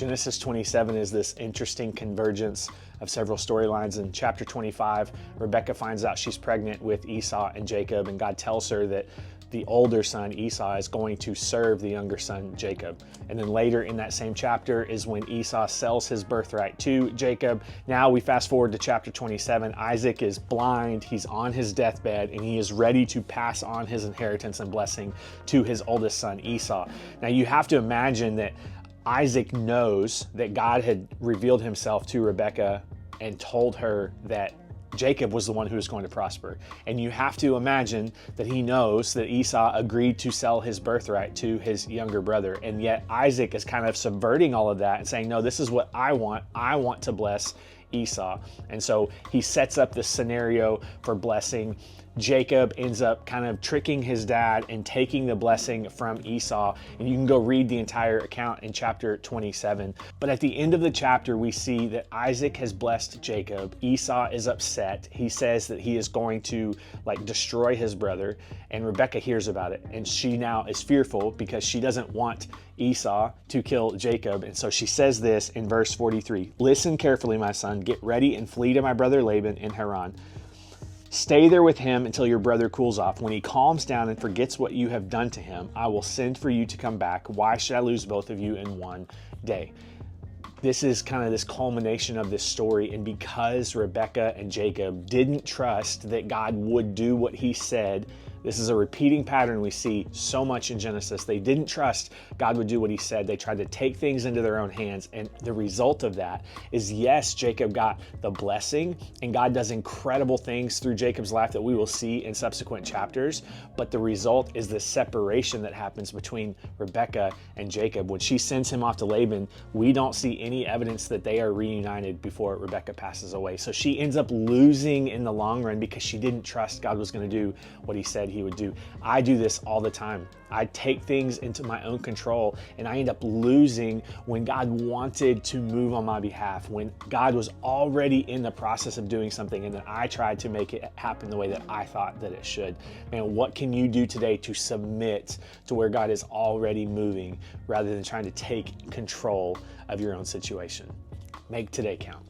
Genesis 27 is this interesting convergence of several storylines. In chapter 25, Rebekah finds out she's pregnant with Esau and Jacob, and God tells her that the older son, Esau, is going to serve the younger son, Jacob. And then later in that same chapter is when Esau sells his birthright to Jacob. Now we fast forward to chapter 27. Isaac is blind, he's on his deathbed, and he is ready to pass on his inheritance and blessing to his oldest son, Esau. Now you have to imagine that Isaac knows that God had revealed himself to Rebekah and told her that Jacob was the one who was going to prosper. And you have to imagine that he knows that Esau agreed to sell his birthright to his younger brother. And yet Isaac is kind of subverting all of that and saying, no, this is what I want. I want to bless Esau. And so he sets up this scenario for blessing. Jacob ends up kind of tricking his dad and taking the blessing from Esau. And you can go read the entire account in chapter 27. But at the end of the chapter, we see that Isaac has blessed Jacob. Esau is upset. He says that he is going to destroy his brother. And Rebekah hears about it. And she now is fearful because she doesn't want Esau to kill Jacob. And so she says this in verse 43, "Listen carefully, my son, get ready and flee to my brother Laban in Haran. Stay there with him until your brother cools off. When he calms down and forgets what you have done to him, I will send for you to come back. Why should I lose both of you in one day?" This is kind of this culmination of this story. And because Rebekah and Jacob didn't trust that God would do what he said, this is a repeating pattern we see so much in Genesis. They didn't trust God would do what he said. They tried to take things into their own hands. And the result of that is, yes, Jacob got the blessing, and God does incredible things through Jacob's life that we will see in subsequent chapters. But the result is the separation that happens between Rebekah and Jacob. When she sends him off to Laban, we don't see any evidence that they are reunited before Rebekah passes away. So she ends up losing in the long run because she didn't trust God was going to do what he said he would do. I do this all the time. I take things into my own control, and I end up losing when God wanted to move on my behalf, when God was already in the process of doing something, and then I tried to make it happen the way that I thought that it should. Man, what can you do today to submit to where God is already moving rather than trying to take control of your own situation? Make today count.